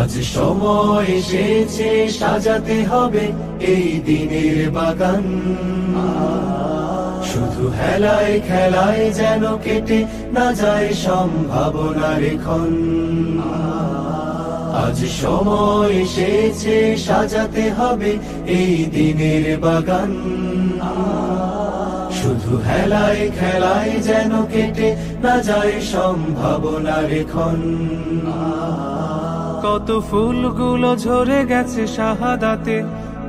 আজ সময় এসেছে সাজাতে হবে এই দিনের বাগান। শুধু হেলায় খেলায় যেন কেটে না যায় সম্ভাবনার ক্ষণ। আজ সময় এসেছে সাজাতে হবে এই দিনের বাগান। শুধু হেলায় খেলায় যেন কেটে না যায় সম্ভাবনার ক্ষণ। কত ফুলগুলো ঝরে গেছে শাহাদাতে,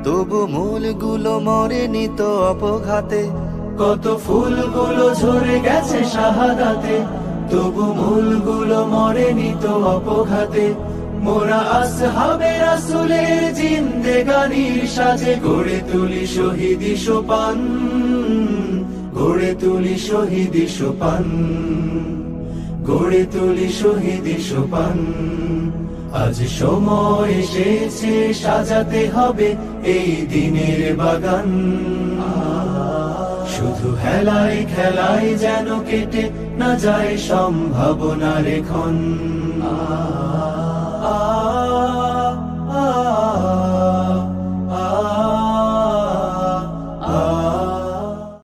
তবু মূলগুলো মরেনি তো অপঘাতে। কত ফুলগুলো ঝরে গেছে শাহাদাতে, তবু মূলগুলো মরেনি তো অপঘাতে। মোরা আসহাবে রাসূলের জিন্দেগানির সাজে গড়ে তুলি শহীদি সোপান, গড়ে তুলি শহীদি সোপান, গড়ে তুলি শহীদি সোপান। আজ সময় এসেছে সাজাতে হবে এই দিনের বাগান। শুধু হেলায় খেলায় যেন কেটে না যায় সম্ভাবনার ক্ষণ।